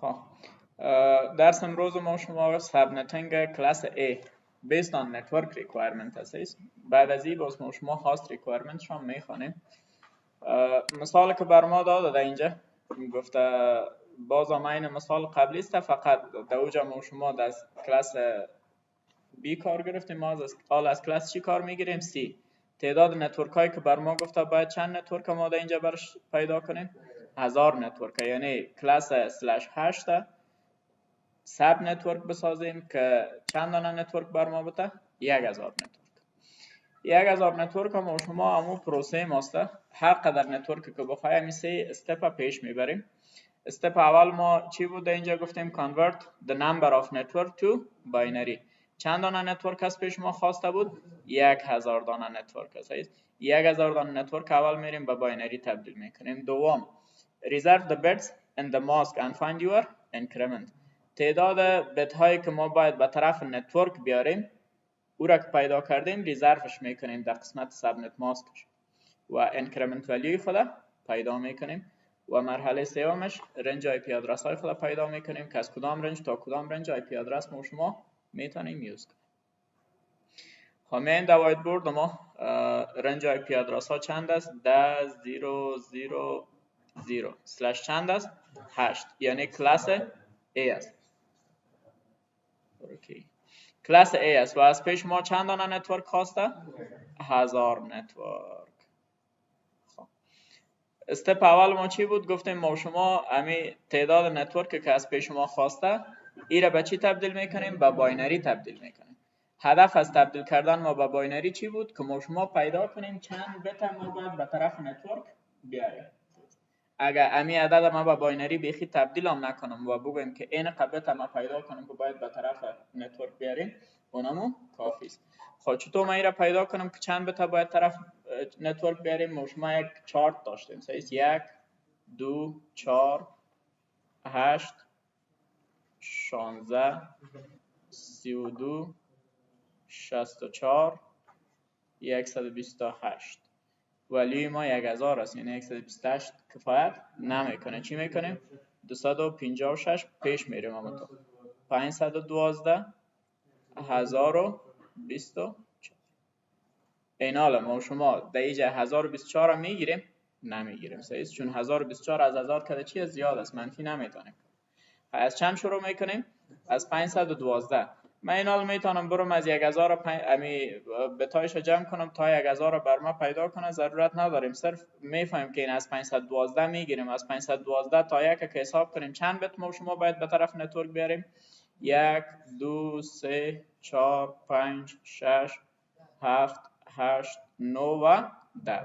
خب درس امروز ما شما سابنتینگ کلاس A based on network requirement هست. بعد از این باز ما شما هاست requirement شما میخوانیم. مثال که بر ما داده اینجا گفته باز این مثال قبلی است، فقط در اوجا ما شما در کلاس B کار گرفتیم. ما از کلاس چی کار میگیریم؟ C. تعداد نتورک هایی که بر ما گفته باید چند نتورک ما در اینجا برش پیدا کنیم؟ 1000 نتورک، یعنی کلاس /8 سب نتورک بسازیم که چند دانه نتورک بر ما بده؟ 1000 نتورک. 1000 نتورک ما شما همون پروسه ماسته. هر قدر نتورک که بخوایم همین سه استپ پیش میبریم. استپ اول ما چی بود اینجا گفتیم؟ convert the number of network to binary. چند دانه نتورک هست پیش ما خواسته بود؟ 1000 دانه نتورک هست. 1000 دانه نتورک اول میریم به باینری تبدیل میکنیم. دوم reserve the bits in the mask and find your increment. تعداد بیت هایی که ما باید به طرف نتورک بیاریم او را که پیدا کردیم ریزرفش میکنیم در قسمت سبنت ماسکش و انکرمنت ولیوی خود پیدا میکنیم و مرحله سومش رنج آی پی آدرس های خود پیدا میکنیم که از کدام رنج تا کدام رنج آی پی آدرس ما شما میتونیم یوز کنیم. همین در وایت بورد ما رنج آی پی آدرس ها چند است؟ 10.0.0 سلش چند است؟ 8، یعنی کلاس A است. اوکی. کلاس A است و از پیش ما چند دانه نتورک خواسته؟ 1000 نتورک. خب استپ اول ما چی بود؟ گفتیم ما شما امی تعداد نتورک که از پیش ما خواسته ای را به چی تبدیل میکنیم؟ به باینری تبدیل میکنیم. هدف از تبدیل کردن ما به باینری چی بود؟ که ما شما پیدا کنیم چند بیت ما باید به طرف نتورک بیاریم. اگر امی عدد ما به باینری بیخی تبدیل هم نکنم و بگویم که این قبیت ما پیدا کنم که باید به طرف نتورک بیاریم، اونمو کافی است. خب چطور ما این را پیدا کنم که چند بیت باید طرف نتورک بیاریم؟ ما شما یک چارت داشتیم. 1 2 4 8 16 32 64 128. ولی ما 1000 است، یعنی 128 کفایت نمیکنه. چی میکنیم؟ 256 پیش میریم. اما تو 512 1024. این حالا ما شما در اینجا 1024 میگیریم؟ نمیگیریم. صحیح، چون 1024 از 1000 کده چی زیاد است، منفی نمیتونیم. از چند شروع میکنیم؟ از 512. من این حال میتونم برم از 1000 امی بتایش جمع کنم تا 1000 بر ما پیدا کنه، ضرورت نداریم. صرف میفهمیم که این از 512 میگیریم. از 512 تا یک که حساب کنیم چند بیت ما شما باید به طرف نتورک بیاریم؟ 1 2 3 4 5 6 7 8 9 و 10.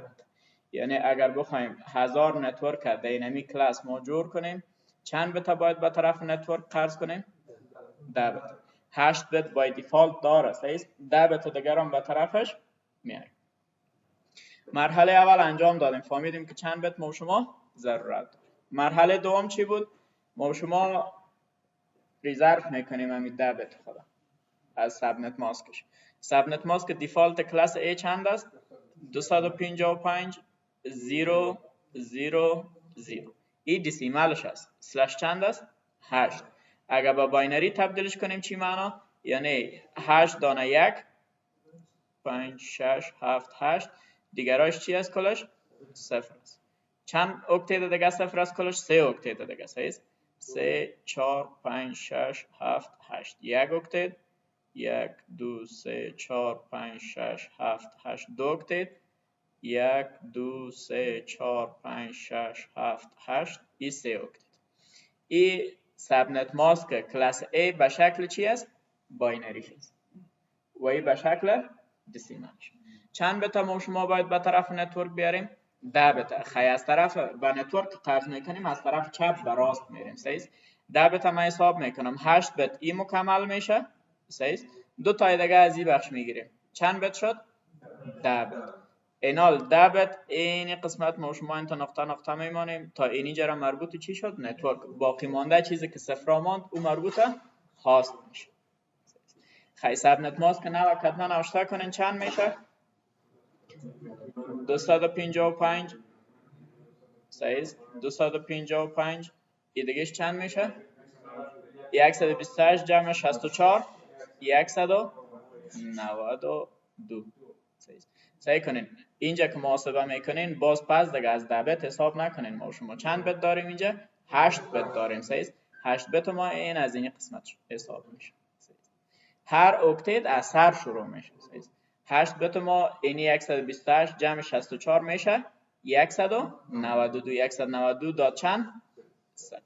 یعنی اگر بخوایم 1000 نتورک در اینمی کلاس ما جور کنیم چند بیت باید به طرف نتورک قرض کنیم؟ 10 بیت. 8 بیت بای دیفالت داره. صحیح، 10 بیت دیگر هم به طرفش میاریم. مرحله اول انجام دادیم، فهمیدیم که چند بیت ما شما ضرورت داریم. مرحله دوم چی بود؟ ما شما ریزرو میکنیم همین 10 بیت خدا از سبنت ماسکش. سبنت ماسک دیفالت کلاس A چند است؟ 255 0 0 0. این دیسیمالش است. سلش چند است؟ 8. اگر با باینری تبدیلش کنیم چی معنا؟ یعنی 8 دانه 1 5 6 7 8 دیگراش چی است کلش؟ 0 است. چند اکتید دیگه 0 است کلش؟ 3 اکتید دیگه است. 3 4 5 6 7 8 یک اکتید 1 2 3 4 5 6 7 8 دو اکتید 1 2 3 4 5 6 7 8 این 3 اکتید. این سبنت ماسک کلاس A به شکل چی است؟ باینری است و این به شکل دسیمال. چند بیت ما شما باید به طرف نتورک بیاریم؟ 10 بیت. خیلی از طرف به نتورک قرض میکنیم، از طرف چپ به راست میریم. صحیح، 10 بیت ما حساب میکنم. 8 بیت این مکمل میشه. صحیح، دو تا دیگه از این بخش میگیریم. چند بیت شد؟ 10 بیت. اینال 10 بیت این قسمت ما شما این تا نقطه میمانیم تا اینی جرا مربوط چی شد؟ نتورک. باقی مانده چیزی که صفر ماند او مربوط هاست میشه. خیلی سبنت ماسک نه کتنا نوشته کنین چند میشه؟ 255. صحیح، 255 این دیگهش چند میشه؟ 128 جمع 64 192. سعی کنین اینجا که محاسبه میکنین باز پس دیگه از 10 بیت حساب نکنین. ما شما چند بیت داریم اینجا؟ 8 بیت داریم. صحیح. 8 بیت ما این از این قسمت حساب میشه. هر اکتید از هر شروع میشه. 8 بیت ما اینی 128 جمع 64 میشه 192. 192 داد چند؟ 0.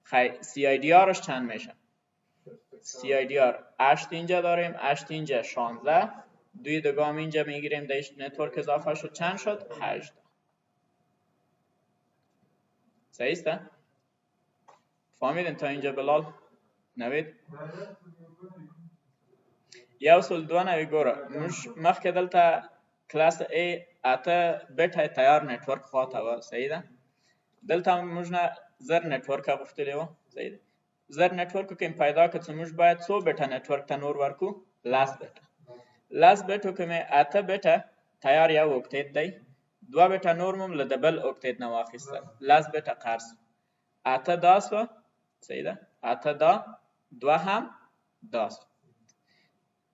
خیلی CIDRش چند میشه؟ CIDR 8 اینجا داریم، 8 اینجا 16، دوی دگام اینجا میگیریم، دیش نتورک اضافه شد چند شد؟ 8. صحیح است؟ فهمیدین تا اینجا بلال؟ نوید؟ یو سل دو نوی گوره مخ که دلتا کلاس ای اتا بیت تیار نتورک خواهد و صحیح ده؟ دلتا مجنه زر نتورک گفته لیو صحیح ده؟ زر نتورک که پیدا که سموش باید سو بیتا نتورک تنور ورکو لاس بیتا. لاس بیتو که می اتا بیتا تیار یو اکتید دی دو بیتا نورموم لدبل اکتید نواخیسته لاس بیتا قرص اتا داس و صحیح ده؟ اتا دا دو هم داس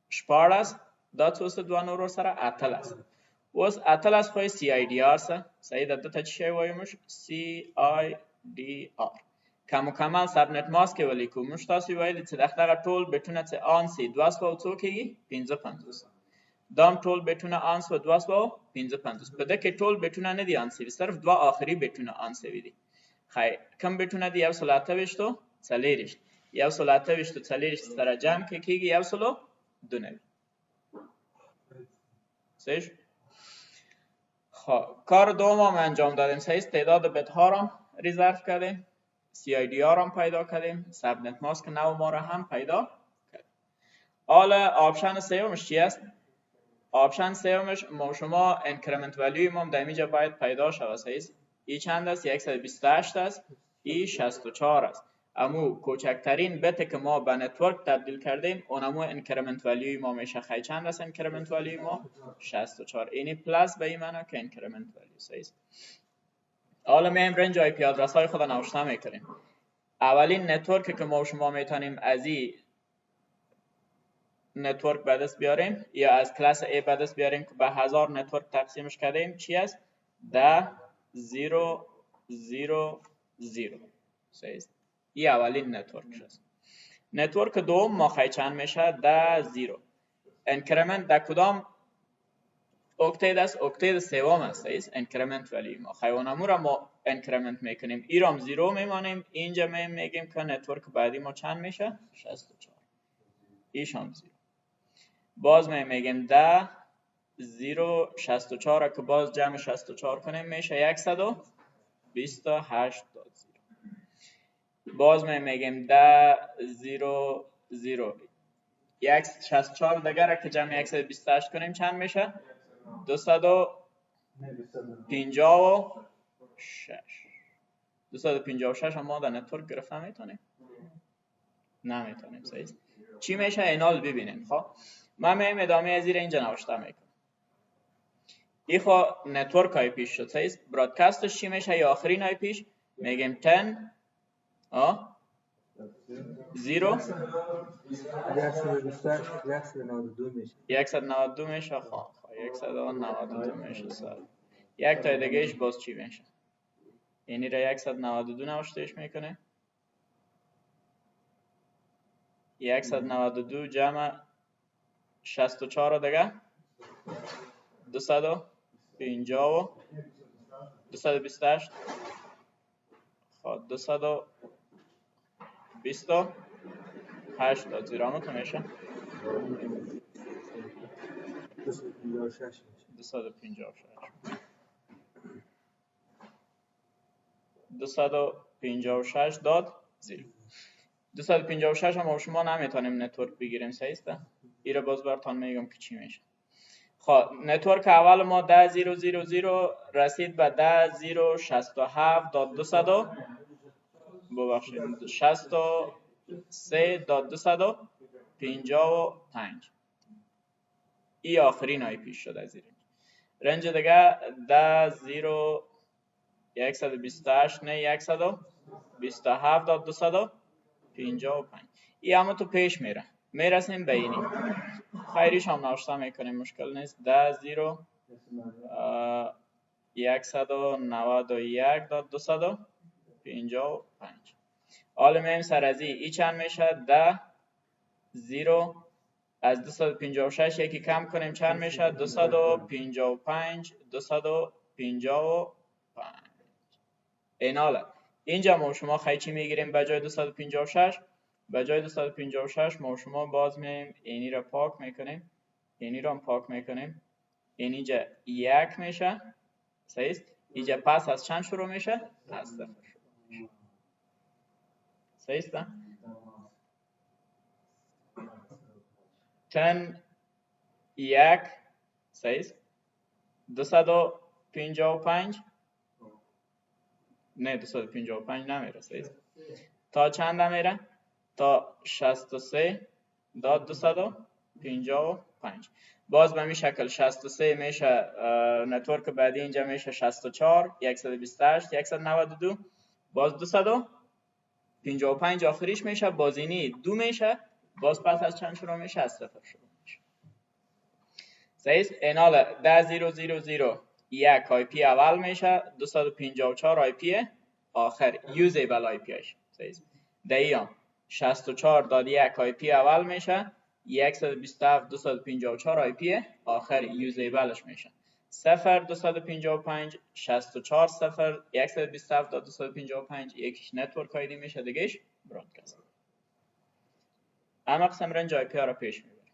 شپار است دا توست دو نورو سره اتل است وز اتل است خوی CIDR سه صحیح ده تا چی وایموش CIDR که مکمل سبنت ماسک ولی که مشتاسی ویلی چه دختر طول بتونه چه آنسی دواست و چوکیگی 55 دام طول بتونه آنس و دواست و 55 بده که طول بتونه ندی آنسی صرف دو آخری بتونه آنسی ویدی خیلی کم بتونه دی یو سلاته بشتو چلیرشت یو سلاته بشتو چلیرشت سر جمع که کیگی یو سلو دو نوی سیش کار دوم هم انجام دادیم سیش تعداد بیت ها را ریزرو کردیم CIDR هم پیدا کردیم سبنت ماسک نو ما را هم پیدا کردیم. حالا آپشن سومش چی است؟ آپشن سومش ما شما انکریمنت ولیوی ما در اینجا باید پیدا شود سیش ای چند است؟ 128 است ای 64 است امو کوچکترین بیت که ما به نتورک تبدیل کردیم اونمو انکریمنت ولیوی ما میشه خیلی چند است انکریمنت ولیوی ما 64 اینی پلاس به این معنی که انکریمنت ولیوی صحیح است. حالا میم رنج آی پی آدرس های خود نوشته میکنیم. اولین نتورک که ما شما میتونیم از این نتورک به دست بیاریم یا از کلاس A به دست بیاریم که به 1000 نتورک تقسیمش کردیم چی است؟ 10 0 0 0 صحیح است. این اولین نتورک است. نتورک دوم ما خیلی چند میشه 10 0 انکریمنت در کدام اکتید است؟ اکتید سوم است. انکریمنت ولی ما خیلی اونمو را ما انکریمنت میکنیم ایرام 0 میمانیم اینجا میگیم که نتورک بعدی ما چند میشه؟ 64 ایشان 0 باز میگیم 10 0 64 که باز جمع 64 کنیم میشه 128 0 باز میگیم 10 0 0 164 دیگر که جمع 128 کنیم چند میشه؟ 256 هم ما در نتورک گرفته میتونیم؟ نمیتونیم صحیح. چی میشه اینال ببینیم. خب من میم ادامه از اینجا نوشته میکنم این خب نتورک های پیش شد صحیح. برادکاستش چی میشه یا آخرین های پیش میگیم 10 0 192 میشه. خب 192 میشه سر یک تا دیگهش باز چی میشه اینی را 192 نوشتهش میکنه 192 جمع 64 دیگه 250 228 خب 228 داد زیرامو که میشه 256 داد زیر 256 هم شما نمیتونیم نتورک بگیریم صحیح است. این رو باز براتون میگم که چی میشه. خب نتورک اول ما 10 0 0 0 رسید به 10 0 67 داد 200 ببخشید 63 داد 255 این آخرین های پیش شد از این رنج دیگه 10 0 128 نه 127 داد 55. این همه تو پیش میره. میرسیم به اینی. خیریش هم ناشته میکنیم، مشکل نیست. 10 0 191 داد 255. حالا میایم سر از این چند میشه؟ 10 0 از 256 یکی کم کنیم چند میشه؟ 255. 255. این حالا اینجا ما شما خیلی چی میگیریم به جای 256؟ به جای 256 ما شما باز میایم اینی را پاک میکنیم، اینی را پاک میکنیم، این اینجا 1 میشه. صحیح است؟ اینجا پس از چند شروع میشه؟ از 0 شروع میشه. صحیح است؟ 10 1 صحیح است؟ 255 نه 255 نمیره. صحیح است؟ تا چند میره؟ تا 63 داد 255. باز به این شکل 63 میشه نتورک بعدی اینجا میشه 64 128 192 باز 255 آخریش میشه، باز اینی 2 میشه، باز پس از چند شروع میشه؟ از 0 شروع میشه. صحیح است؟ این حالا 10 0 0 0 1 آی پی اول میشه، 254 آی پی آخر یوزیبل آی پی اش. صحیح است؟ دیام 64 داد 1 آی پی اول میشه، 127 254 آی پی آخر یوزیبلش میشه. 0 255 64 0 127 داد 255 یکیش نتورک آیدی میشه، دیگهش برادکست. اما قسم رنج آی پی ها را پیش میبریم.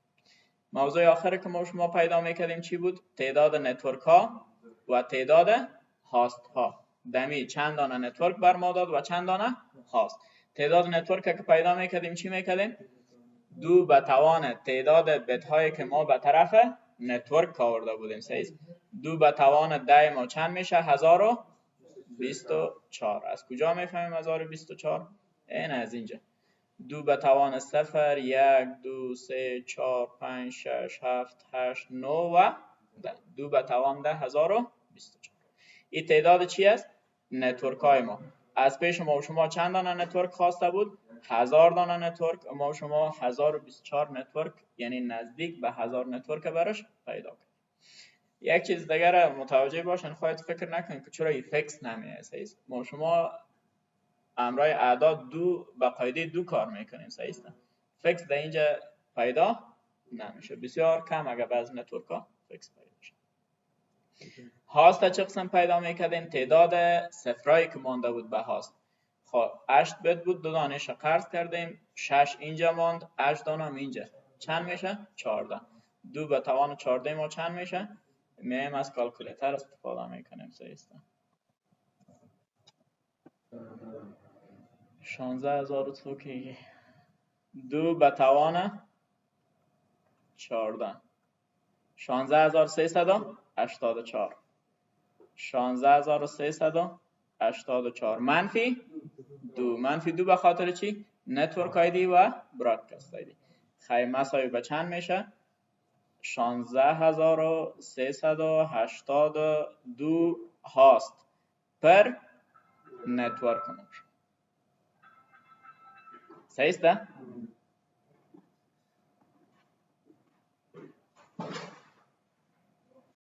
موضوع آخر که ما شما پیدا میکردیم چی بود؟ تعداد نتورک ها و تعداد هاست ها. دمی چند دانه نتورک بر ما داد و چند دانه هاست. تعداد نتورک که پیدا میکردیم چی میکردیم؟ 2 به توان تعداد بیت هایی که ما به طرف نتورک آورده بودیم. صحیح؟ 2 به توان 10 ما چند میشه؟ 1024. از کجا میفهمیم 1024؟ این از اینجا. 2 به توان 0 1 2 3 4 5 6 7 8 9 و 10. 2 به توان 10 1024. این تعداد چی است؟ نتورک های ما. از پیش ما شما چند دانه نتورک خواسته بود؟ 1000 دانه نتورک. ما شما 1024 نتورک یعنی نزدیک به 1000 نتورک براش پیدا کرد. یک چیز دیگر متوجه باشین، خودت فکر نکنید که چرا این فیکس نمیه. صحیح؟ ما شما امرای اعداد دو به قاعده 2 کار میکنیم. صحیح است؟ فیکس در اینجا پیدا نمیشه. بسیار کم اگر بعض نتورک ها فیکس پیدا شه. هاست چه قسم پیدا میکردیم؟ تعداد صفرایی که مانده بود به هاست. خب 8 بیت بود، 2 دانش قرض کردیم، 6 اینجا ماند، 8 دانم اینجا. چند میشه؟ 14. 2 به توان 14 ما چند میشه؟ میایم از کالکولیتر استفاده میکنیم. صحیح است؟ 16000 توکی. 2 به توان 14 16384. 16384 منفی 2. منفی 2 به خاطر چی؟ نتورک آیدی و برادکست آیدی. خیلی مساوی به چند میشه؟ 16382 هاست پر نتورک نوش. صحیح است؟